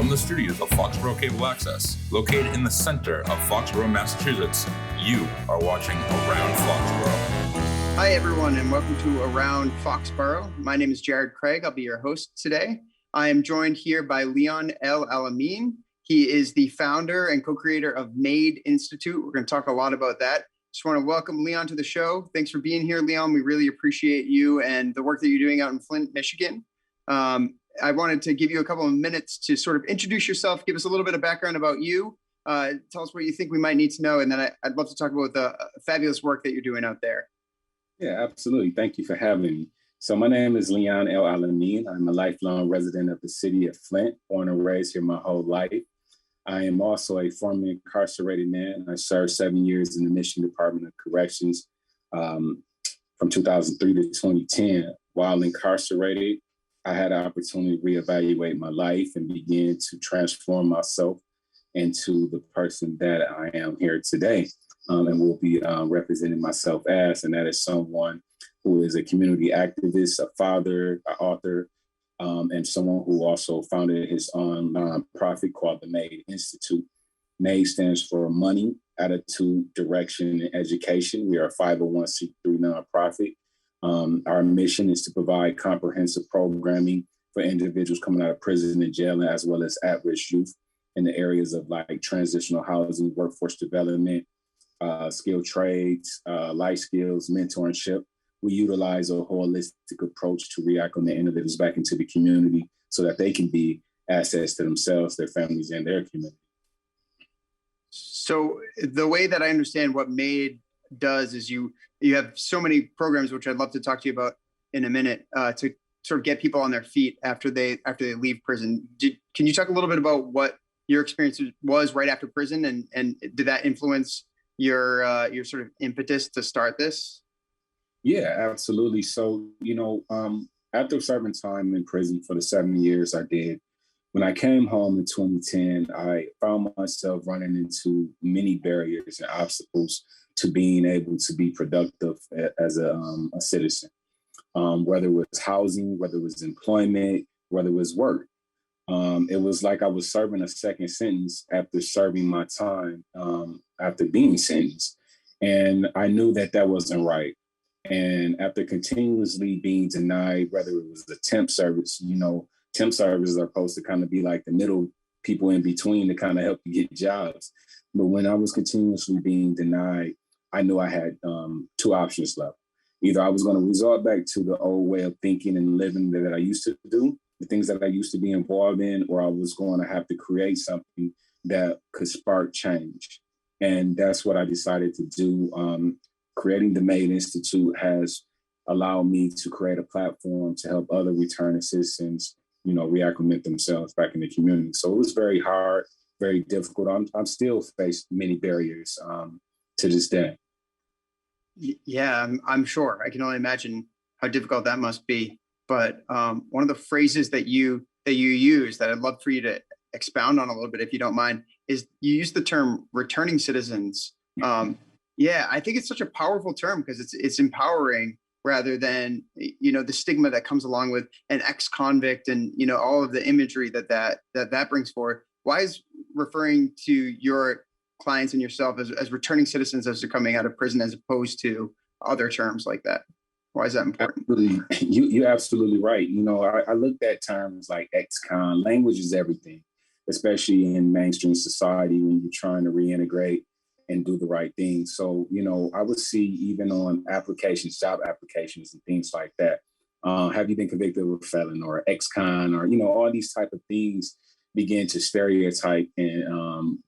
From the studios of Foxborough Cable Access, located in the center of Foxborough, Massachusetts, you are watching Around Foxborough. Hi, everyone, and welcome to Around Foxborough. My name is Jared Craig. I'll be your host today. I am joined here by Leon El Alamin. He is the founder and co-creator of M.A.D.E Institute. We're going to talk a lot about that. Just want to welcome Leon to the show. Thanks for being here, Leon. We really appreciate you and the work that you're doing out in Flint, Michigan. I wanted to give you a couple of minutes to sort of introduce yourself, give us a little bit of background about you, tell us what you think we might need to know, and then I'd love to talk about the fabulous work that you're doing out there. Yeah, absolutely. Thank you for having me. So my name is Leon El Alamin. I'm a lifelong resident of the city of Flint, born and raised here my whole life. I am also a formerly incarcerated man. I served 7 years in the Michigan Department of Corrections from 2003 to 2010. While incarcerated, I had an opportunity to reevaluate my life and begin to transform myself into the person that I am here today, and will be representing myself as, and that is someone who is a community activist, a father, an author, and someone who also founded his own nonprofit called the M.A.D.E Institute. M.A.D.E stands for Money, Attitude, Direction, and Education. We are a 501c3 nonprofit. Our mission is to provide comprehensive programming for individuals coming out of prison and jail, as well as at-risk youth in the areas of like transitional housing, workforce development, skilled trades, life skills, mentorship. We utilize a holistic approach to reacclimate individuals back into the community so that they can be assets to themselves, their families, and their community. So the way that I understand what M.A.D.E does is you have so many programs, which I'd love to talk to you about in a minute, to sort of get people on their feet after they leave prison. Can you talk a little bit about what your experience was right after prison, and did that influence your sort of impetus to start this? Yeah, absolutely. So, after serving time in prison for the 7 years I did, when I came home in 2010, I found myself running into many barriers and obstacles to being able to be productive as a citizen, whether it was housing, whether it was employment, whether it was work. It was like I was serving a second sentence after serving my time after being sentenced. And I knew that that wasn't right. And after continuously being denied, whether it was the temp service, temp services are supposed to kind of be like the middle people in between to kind of help you get jobs. But when I was continuously being denied, I knew I had two options left. Either I was going to resort back to the old way of thinking and living that I used to do, the things that I used to be involved in, or I was going to have to create something that could spark change. And that's what I decided to do. Creating the M.A.D.E Institute has allowed me to create a platform to help other returning citizens, reacclimate themselves back in the community. So it was very hard, very difficult. I'm still faced many barriers to this day. Yeah, I'm sure. I can only imagine how difficult that must be. But one of the phrases that you use that I'd love for you to expound on a little bit, if you don't mind, is you use the term returning citizens. Yeah, I think it's such a powerful term because it's empowering rather than, the stigma that comes along with an ex-convict and, all of the imagery that brings forward. Why is referring to your clients and yourself as returning citizens as they're coming out of prison as opposed to other terms like that? Why is that important? Absolutely. You're absolutely right. I looked at terms like ex-con. Language is everything, especially in mainstream society when you're trying to reintegrate and do the right thing. So, I would see even on applications, job applications and things like that. Have you been convicted of a felon or ex-con or, all these type of things begin to stereotype and,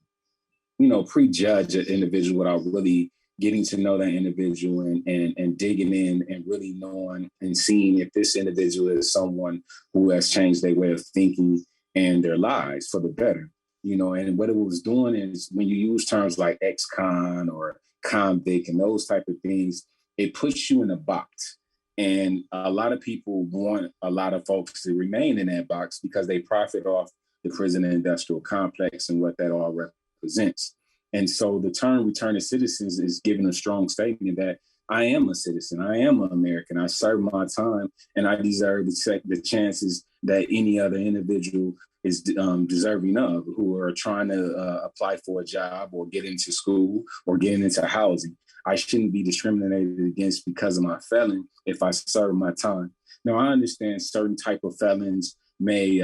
prejudge an individual without really getting to know that individual and digging in and really knowing and seeing if this individual is someone who has changed their way of thinking and their lives for the better. And what it was doing is when you use terms like ex-con or convict and those type of things, it puts you in a box. And a lot of people want a lot of folks to remain in that box because they profit off the prison industrial complex and what that all represents. And so the term returning citizens is giving a strong statement that I am a citizen, I am an American, I served my time, and I deserve the chances that any other individual is deserving of, who are trying to apply for a job or get into school or getting into housing. I shouldn't be discriminated against because of my felon if I serve my time. Now, I understand certain type of felons may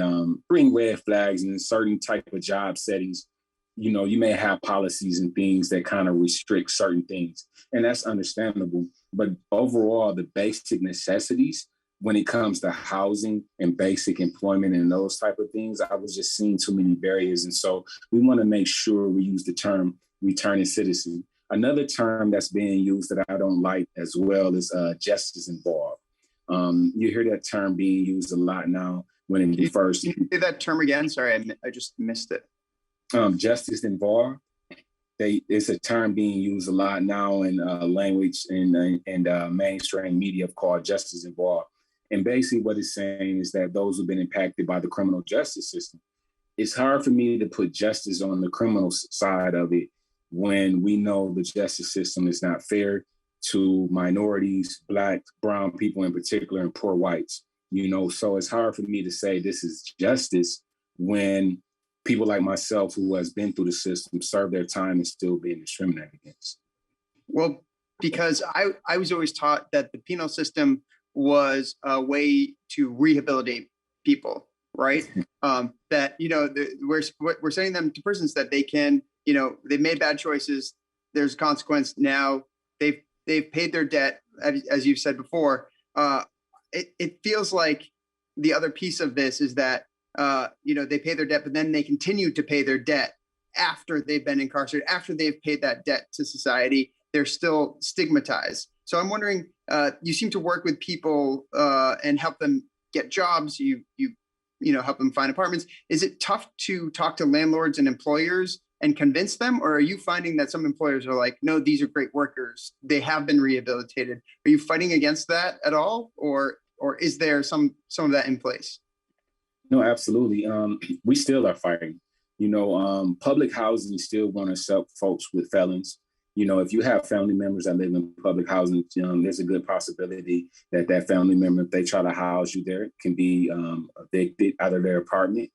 bring red flags, and in certain type of job settings, you know, you may have policies and things that kind of restrict certain things, and that's understandable. But overall, the basic necessities when it comes to housing and basic employment and those type of things, I was just seeing too many barriers. And so we want to make sure we use the term returning citizen. Another term that's being used that I don't like as well is justice involved. You hear that term being used a lot now when it refers to— Can you say that term again? Sorry, I just missed it. Justice involved. It's a term being used a lot now in language and mainstream media called justice involved. And basically what it's saying is that those who've been impacted by the criminal justice system. It's hard for me to put justice on the criminal side of it when we know the justice system is not fair to minorities, Black, brown people in particular, and poor whites. You know, so it's hard for me to say this is justice when people like myself who has been through the system serve their time and still being discriminated against. Well, because I was always taught that the penal system was a way to rehabilitate people, right? That, you know, we're sending them to prisons that they can, you know, they've made bad choices. There's a consequence. Now they've paid their debt, as you've said before. It feels like the other piece of this is that, you know, they pay their debt, but then they continue to pay their debt after they've been incarcerated, after they've paid that debt to society. They're still stigmatized. So I'm wondering, you seem to work with people and help them get jobs. You know, help them find apartments. Is it tough to talk to landlords and employers and convince them, or are you finding that some employers are like, no, these are great workers, they have been rehabilitated? Are you fighting against that at all, or is there some of that in place? No, absolutely. We still are fighting. You know, public housing still want to accept folks with felons. You know, if you have family members that live in public housing, there's a good possibility that that family member, if they try to house you there, can be evicted out of their apartment.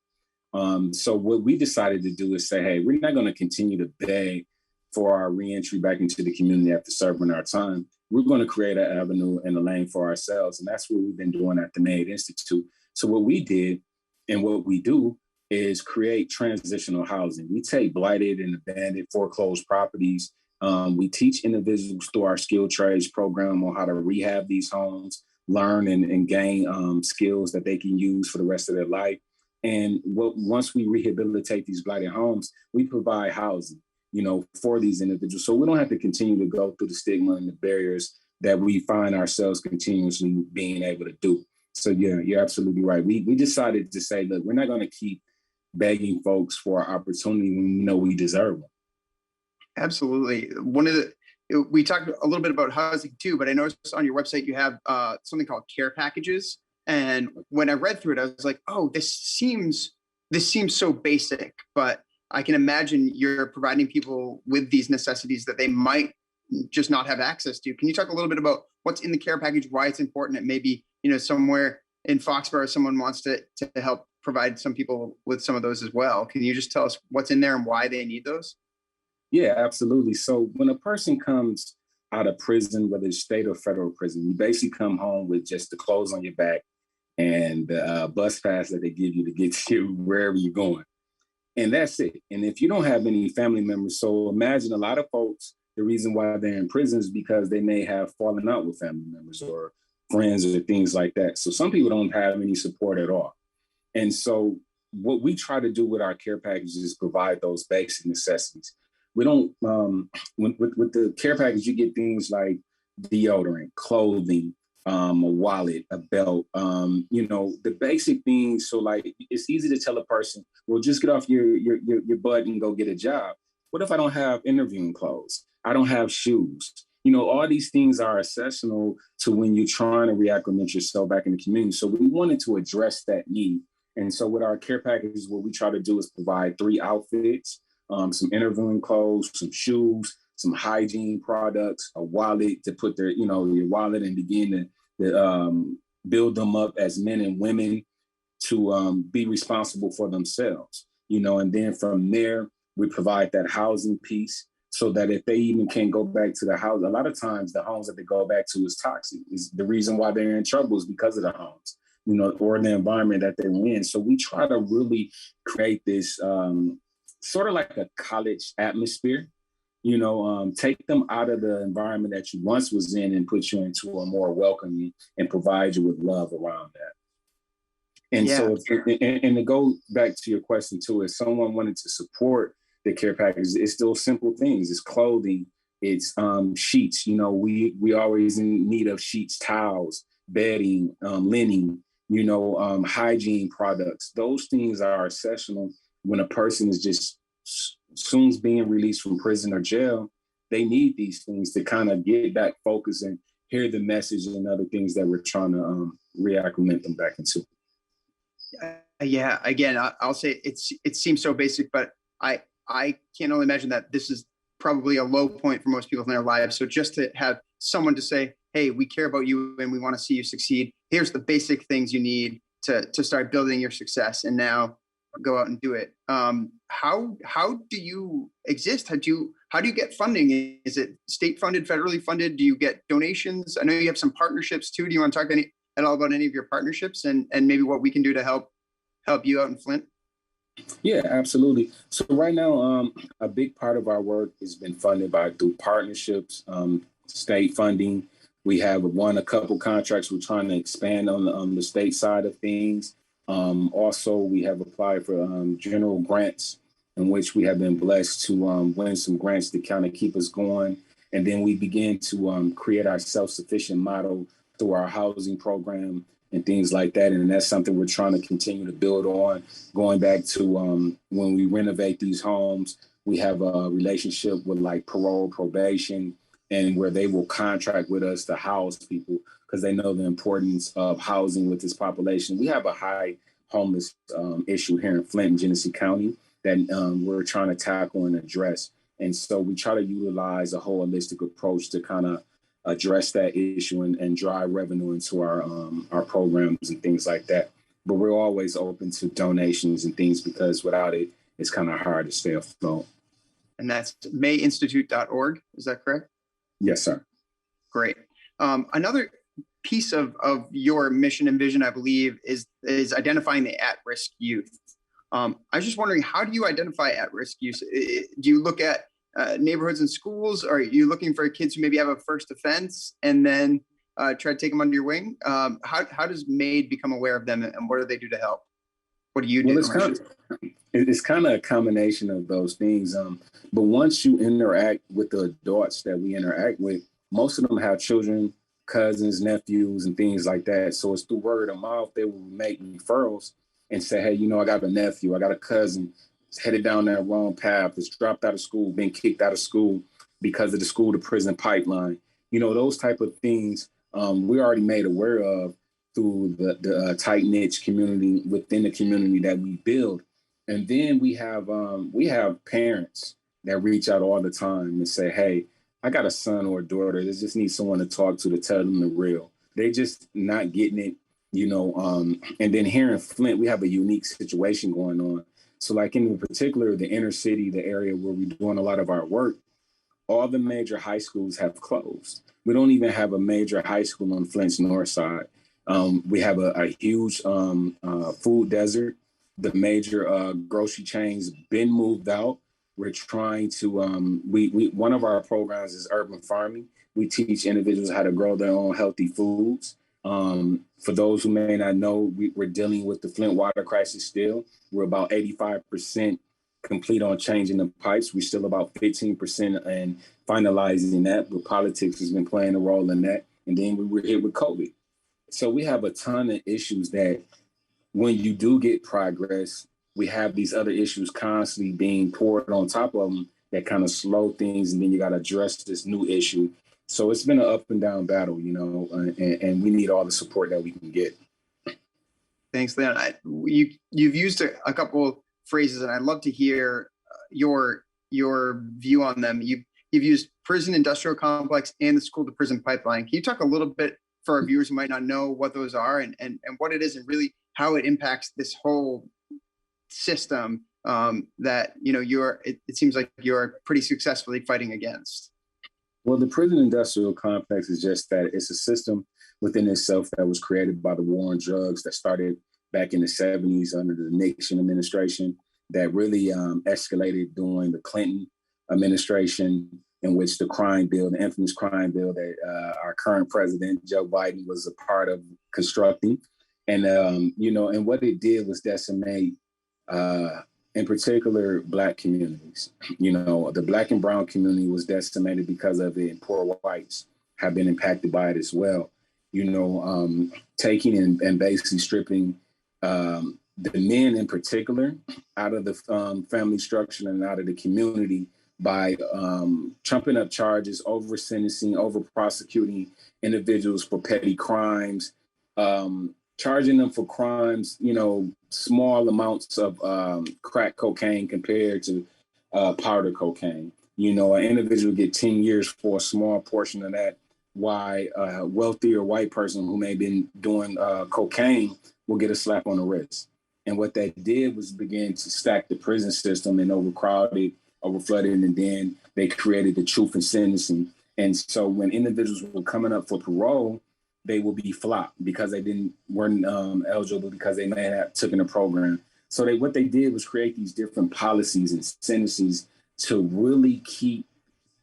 So what we decided to do is say, hey, we're not going to continue to beg for our reentry back into the community after serving our time. We're going to create an avenue and a lane for ourselves. And that's what we've been doing at the M.A.D.E Institute. So what we did and what we do is create transitional housing. We take blighted and abandoned foreclosed properties. We teach individuals through our skilled trades program on how to rehab these homes, learn and gain skills that they can use for the rest of their life. And once we rehabilitate these blighted homes, we provide housing, you know, for these individuals. So we don't have to continue to go through the stigma and the barriers that we find ourselves continuously being able to do. So yeah, you're absolutely right. We decided to say, look, we're not going to keep begging folks for an opportunity when we know we deserve them. Absolutely. We talked a little bit about housing too, but I noticed on your website you have something called care packages. And when I read through it, I was like, oh, this seems so basic, but I can imagine you're providing people with these necessities that they might just not have access to. Can you talk a little bit about what's in the care package, why it's important, and maybe, you know, somewhere in Foxborough, someone wants to help provide some people with some of those as well. Can you just tell us what's in there and why they need those? Yeah, absolutely. So when a person comes out of prison, whether it's state or federal prison, you basically come home with just the clothes on your back and the bus pass that they give you to get you wherever you're going. And that's it. And if you don't have any family members, so imagine a lot of folks, the reason why they're in prison is because they may have fallen out with family members or friends or things like that. So some people don't have any support at all. And so what we try to do with our care packages is provide those basic necessities. We don't, with the care package, you get things like deodorant, clothing, a wallet, a belt, you know, the basic things. So like, it's easy to tell a person, well, just get off your butt and go get a job. What if I don't have interviewing clothes? I don't have shoes. You know, all these things are essential to when you're trying to reacclimate yourself back in the community. So we wanted to address that need. And so with our care packages, what we try to do is provide 3 outfits, some interviewing clothes, some shoes, some hygiene products, a wallet to put your wallet and begin to build them up as men and women to be responsible for themselves, and then from there, we provide that housing piece so that if they even can't go back to the house, a lot of times the homes that they go back to is toxic. Is the reason why they're in trouble is because of the homes, or the environment that they're in. So we try to really create this sort of like a college atmosphere, take them out of the environment that you once was in and put you into a more welcoming and provide you with love around that. And so, and to go back to your question too, if someone wanted to support the care package, it's still simple things. It's clothing, it's sheets. We always in need of sheets, towels, bedding, linen, hygiene products. Those things are essential when a person is just soon as being released from prison or jail. They need these things to kind of get back focused and hear the message and other things that we're trying to reacclimate them back into. Yeah. Again, I'll say it seems so basic, but I can only imagine that this is probably a low point for most people in their lives. So just to have someone to say, hey, we care about you and we want to see you succeed. Here's the basic things you need to start building your success, and now go out and do it. How do you exist? How do you get funding? Is it state funded, federally funded? Do you get donations? I know you have some partnerships too. Do you want to talk at all about any of your partnerships and maybe what we can do to help you out in Flint? Yeah, absolutely. So right now, a big part of our work has been funded through partnerships, state funding. We have won a couple contracts. We're trying to expand on the state side of things. Also, we have applied for general grants, in which we have been blessed to win some grants to kind of keep us going. And then we begin to create our self-sufficient model through our housing program and things like that. And that's something we're trying to continue to build on. Going back to when we renovate these homes, we have a relationship with like parole, probation, and where they will contract with us to house people because they know the importance of housing with this population. We have a high homeless issue here in Flint and Genesee County that we're trying to tackle and address. And so we try to utilize a holistic approach to kind of address that issue and drive revenue into our programs and things like that. But we're always open to donations and things because without it, it's kind of hard to stay afloat. And that's mayinstitute.org. Is that correct? Yes, sir. Great. Another piece of your mission and vision, I believe, is identifying the at-risk youth. I was just wondering, how do you identify at-risk youth? Do you look at neighborhoods and schools? Or are you looking for kids who maybe have a first offense and then try to take them under your wing? How does M.A.D.E become aware of them, and what do they do to help? What do you do? Well, it's kind of a combination of those things. But once you interact with the adults that we interact with, most of them have children, cousins, nephews, and things like that. So it's through word of mouth. They will make referrals and say, hey, I got a nephew, I got a cousin, it's headed down that wrong path, it's dropped out of school, been kicked out of school because of the school to prison pipeline. Those type of things we already made aware of through the tight-knit community within the community that we build. And then we have parents that reach out all the time and say, hey, I got a son or a daughter. They just need someone to talk to tell them the real. They just not getting it, and then here in Flint, we have a unique situation going on. So like in particular, the inner city, the area where we're doing a lot of our work, all the major high schools have closed. We don't even have a major high school on Flint's north side. We have a huge food desert. The major grocery chains been moved out. We're trying to, one of our programs is urban farming. We teach individuals how to grow their own healthy foods. For those who may not know, we're dealing with the Flint water crisis still. We're about 85% complete on changing the pipes. We're still about 15% and finalizing that, but politics has been playing a role in that. And then we were hit with COVID. So we have a ton of issues that when you do get progress, we have these other issues constantly being poured on top of them that kind of slow things. And then you got to address this new issue. So it's been an up and down battle, and we need all the support that we can get. Thanks, Leon. You've used a couple phrases, and I'd love to hear your view on them. You've used prison industrial complex and the school to prison pipeline. Can you talk a little bit for our viewers who might not know what those are and what it is, and really how it impacts this whole system that, you know, it seems like you're pretty successfully fighting against. Well, the prison industrial complex is just that. It's a system within itself that was created by the war on drugs that started back in the 70s under the Nixon administration, that really escalated during the Clinton administration, in which the crime bill, the infamous crime bill that our current president, Joe Biden, was a part of constructing. And, you know, and what it did was decimate, in particular, Black communities. You know, the Black and brown community was decimated because of it, and poor whites have been impacted by it as well. You know, taking and basically stripping the men in particular out of the family structure and out of the community by trumping up charges, over sentencing, over prosecuting individuals for petty crimes, charging them for crimes, you know, small amounts of crack cocaine compared to powder cocaine. You know, an individual get 10 years for a small portion of that, why a wealthier white person who may have been doing cocaine will get a slap on the wrist. And what that did was begin to stack the prison system and overcrowded, overflooded, and then they created the truth in sentencing. And so when individuals were coming up for parole, they will be flopped because they weren't eligible because they may have taken a program. So what they did was create these different policies and sentences to really keep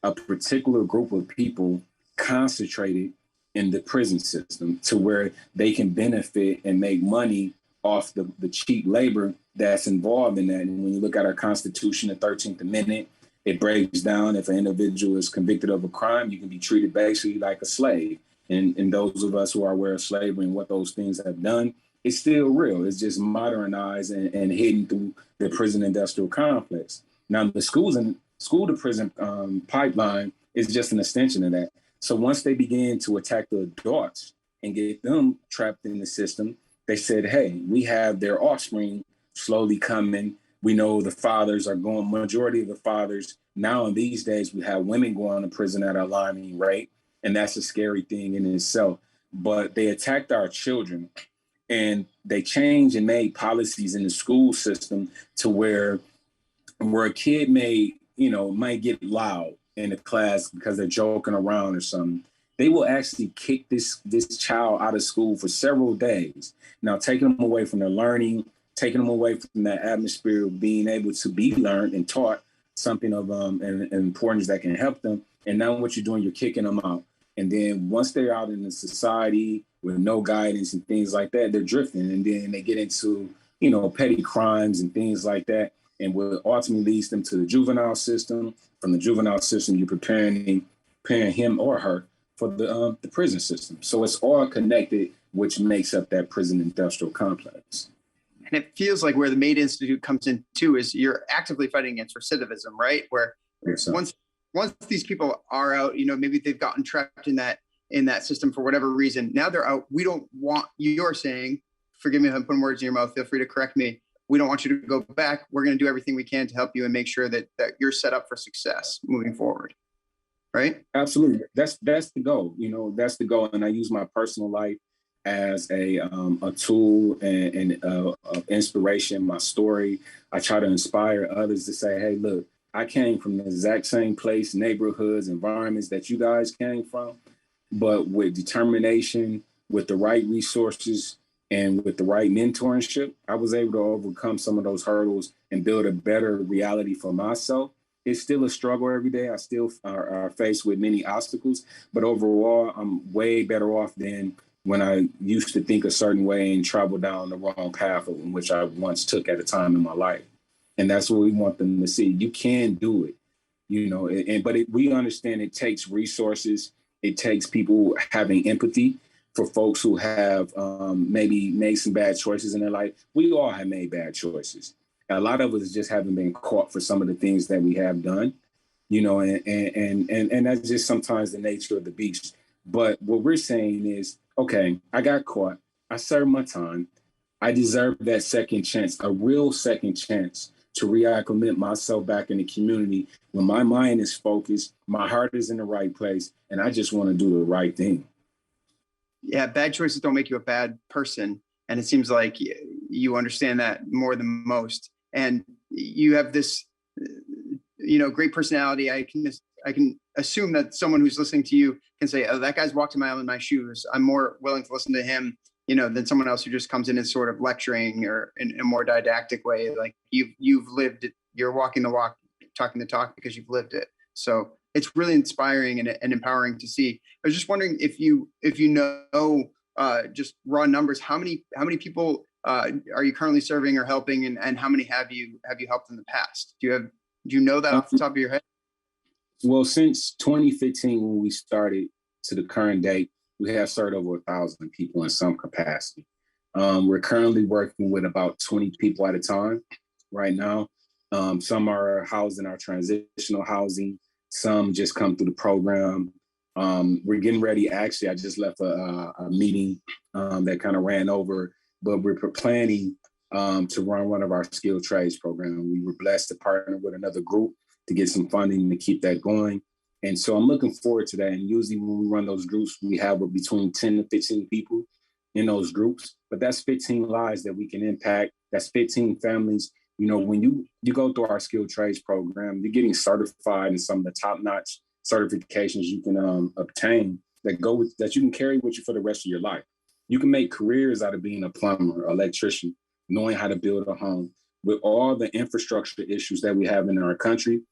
a particular group of people concentrated in the prison system to where they can benefit and make money off the cheap labor that's involved in that. And when you look at our Constitution, the 13th Amendment, it breaks down if an individual is convicted of a crime, you can be treated basically like a slave. And those of us who are aware of slavery and what those things have done, it's still real. It's just modernized and hidden through the prison industrial complex. Now, the school to prison pipeline is just an extension of that. So once they began to attack the adults and get them trapped in the system, they said, hey, we have their offspring slowly coming. We know the fathers are going, majority of the fathers now in these days, we have women going to prison at an alarming rate. And that's a scary thing in itself. But they attacked our children, and they changed and made policies in the school system to where a kid might get loud in the class because they're joking around or something. They will actually kick this child out of school for several days. Now, taking them away from their learning, taking them away from that atmosphere of being able to be learned and taught something of an importance that can help them. And now what you're doing, you're kicking them out. And then once they're out in the society with no guidance and things like that, they're drifting. And then they get into, you know, petty crimes and things like that. And what ultimately leads them to the juvenile system. From the juvenile system, you're preparing him or her for the prison system. So it's all connected, which makes up that prison industrial complex. And it feels like where the M.A.D.E. Institute comes in too is you're actively fighting against recidivism, right? Where once these people are out, you know, maybe they've gotten trapped in that system for whatever reason. Now they're out. We don't want, you're saying, forgive me if I'm putting words in your mouth, feel free to correct me. We don't want you to go back. We're going to do everything we can to help you and make sure that you're set up for success moving forward. Right? Absolutely. That's the goal. You know, that's the goal. And I use my personal life as a tool and inspiration, my story. I try to inspire others to say, hey, look, I came from the exact same place, neighborhoods, environments that you guys came from, but with determination, with the right resources, and with the right mentorship, I was able to overcome some of those hurdles and build a better reality for myself. It's still a struggle every day. I still are faced with many obstacles, but overall, I'm way better off than when I used to think a certain way and travel down the wrong path in which I once took at a time in my life. And that's what we want them to see. You can do it, you know, we understand it takes resources. It takes people having empathy for folks who have maybe made some bad choices in their life. We all have made bad choices. A lot of us just haven't been caught for some of the things that we have done, you know, and that's just sometimes the nature of the beast. But what we're saying is, okay, I got caught. I served my time. I deserve that second chance, a real second chance to reacclimate myself back in the community when my mind is focused, my heart is in the right place, and I just want to do the right thing. Yeah, bad choices don't make you a bad person. And it seems like you understand that more than most. And you have this, great personality. I can assume that someone who's listening to you can say, oh, that guy's walked a mile in my shoes. I'm more willing to listen to him, than someone else who just comes in and sort of lecturing or in a more didactic way. Like you've lived it, you're walking the walk, talking the talk because you've lived it. So it's really inspiring and empowering to see. I was just wondering if you just raw numbers, how many people are you currently serving or helping, and how many have you helped in the past? Do you know that off the top of your head? Well, since 2015, when we started to the current date, we have served over 1,000 people in some capacity. We're currently working with about 20 people at a time right now. Some are housed in our transitional housing. Some just come through the program. We're getting ready. Actually, I just left a meeting that kind of ran over, but we're planning to run one of our skilled trades programs. We were blessed to partner with another group to get some funding to keep that going. And so I'm looking forward to that. And usually when we run those groups, we have between 10 to 15 people in those groups, but that's 15 lives that we can impact. That's 15 families. When you go through our skilled trades program, you're getting certified in some of the top-notch certifications you can obtain that you can carry with you for the rest of your life. You can make careers out of being a plumber, electrician, knowing how to build a home. With all the infrastructure issues that we have in our country,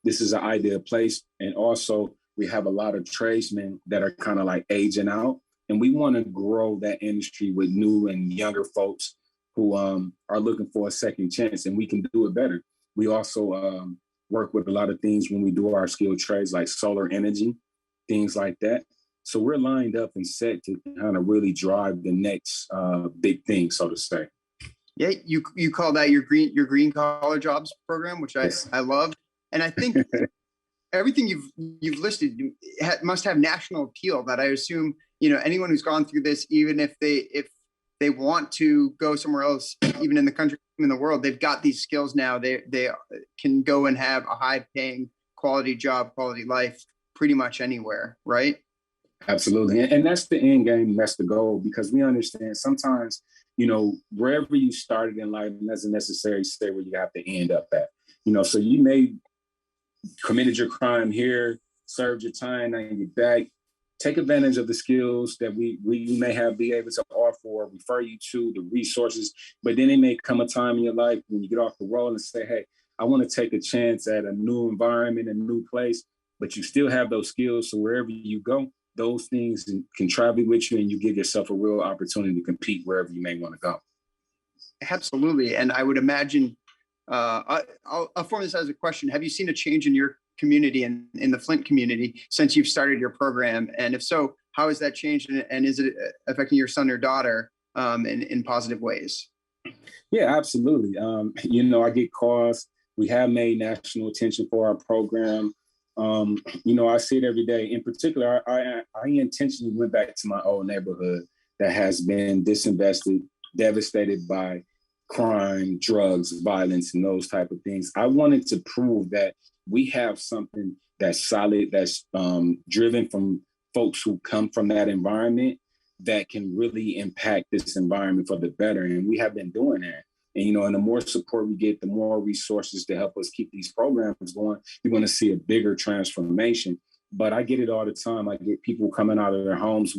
this is an ideal place. And also, we have a lot of tradesmen that are kind of like aging out. And we want to grow that industry with new and younger folks who are looking for a second chance, and we can do it better. We also work with a lot of things when we do our skilled trades, like solar energy, things like that. So we're lined up and set to kind of really drive the next big thing, so to say. Yeah, you call that your green collar jobs program, which I love. And I think everything you've listed must have national appeal. That I assume anyone who's gone through this, even if they want to go somewhere else, even in the country, in the world, they've got these skills now. They can go and have a high paying, quality job, quality life, pretty much anywhere, right? Absolutely, and that's the end game. That's the goal, because we understand sometimes wherever you started in life doesn't necessarily stay where you have to end up at. So you may committed your crime here, served your time, and get back. Take advantage of the skills that we may be able to offer or refer you to, the resources. But then it may come a time in your life when you get off the roll and say, hey, I want to take a chance at a new environment, a new place, but you still have those skills. So wherever you go, those things can travel with you, and you give yourself a real opportunity to compete wherever you may want to go. Absolutely. And I would imagine, I'll form this as a question. Have you seen a change in your community and in the Flint community since you've started your program? And if so, how has that changed? And is it affecting your son or daughter in positive ways? Yeah, absolutely. I get calls. We have made national attention for our program. I see it every day. In particular, I intentionally went back to my old neighborhood that has been disinvested, devastated by crime, drugs, violence, and those type of things. I wanted to prove that we have something that's solid, that's driven from folks who come from that environment that can really impact this environment for the better. And we have been doing that. And, and the more support we get, the more resources to help us keep these programs going, you're going to see a bigger transformation. But I get it all the time. I get people coming out of their homes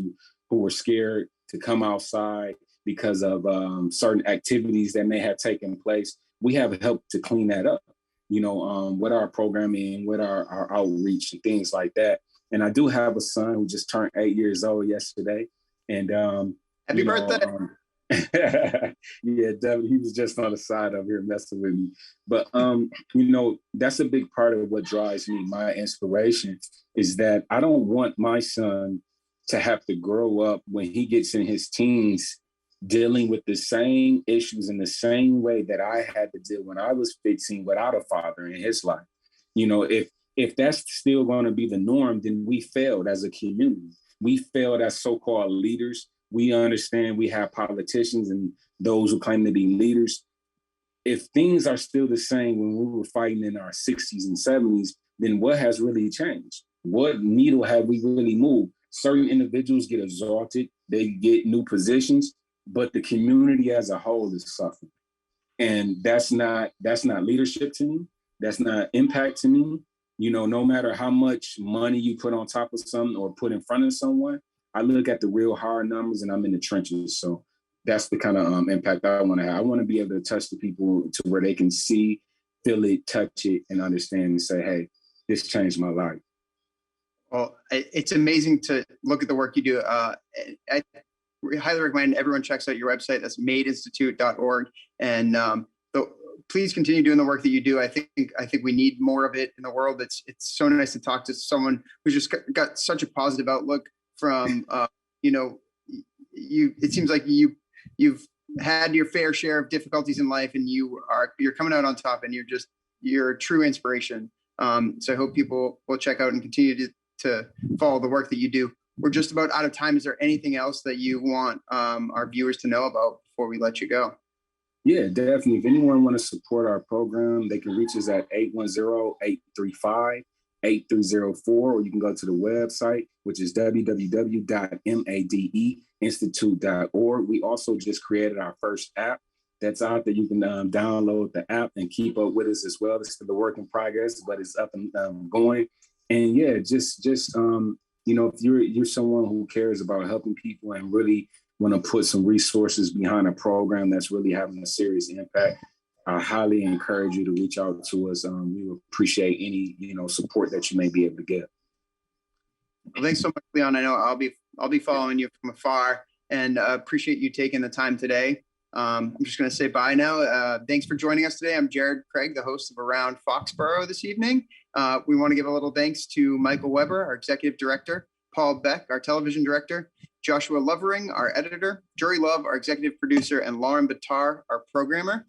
who were scared to come outside because of certain activities that may have taken place. We have helped to clean that up, with our programming, with our outreach and things like that. And I do have a son who just turned 8 years old yesterday. And happy birthday. Yeah, Devin, he was just on the side of here messing with me. But, that's a big part of what drives me. My inspiration is that I don't want my son to have to grow up when he gets in his teens dealing with the same issues in the same way that I had to deal when I was 15 without a father in his life. If that's still going to be the norm, then we failed as a community. We failed as so-called leaders. We understand we have politicians and those who claim to be leaders. If things are still the same when we were fighting in our 60s and 70s, then what has really changed? What needle have we really moved? Certain individuals get exalted. They get new positions. but the community as a whole is suffering. And that's not leadership to me. That's not impact to me. No matter how much money you put on top of something or put in front of someone, I look at the real hard numbers and I'm in the trenches. So that's the kind of impact I want to have. I want to be able to touch the people to where they can see, feel it, touch it, and understand and say, hey, this changed my life. Well, it's amazing to look at the work you do. I highly recommend everyone checks out your website. That's madeinstitute.org. And please continue doing the work that you do. I think we need more of it in the world. It's so nice to talk to someone who's just got such a positive outlook from, it seems like you've had your fair share of difficulties in life and you're coming out on top, and you're a true inspiration. So I hope people will check out and continue to follow the work that you do. We're just about out of time. Is there anything else that you want our viewers to know about before we let you go? Yeah, definitely. If anyone want to support our program, they can reach us at 810-835-8304, or you can go to the website, which is www.M.A.D.E.institute.org. We also just created our first app that's out there. You can download the app and keep up with us as well. It's still a work in progress, but it's up and going. And yeah, just if you're someone who cares about helping people and really want to put some resources behind a program that's really having a serious impact, I highly encourage you to reach out to us. We will appreciate any support that you may be able to get. Well, thanks so much, Leon. I know I'll be following you from afar, and appreciate you taking the time today. I'm just going to say bye now. Thanks for joining us today. I'm Jared Craig, the host of Around Foxborough this evening. We want to give a little thanks to Michael Weber, our executive director, Paul Beck, our television director, Joshua Lovering, our editor, Jory Love, our executive producer, and Lauren Batar, our programmer.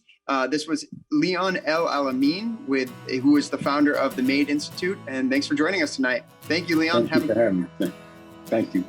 This was Leon El Alamin, who is the founder of the M.A.D.E Institute. And thanks for joining us tonight. Thank you, Leon. Thank you for having me. Thank you.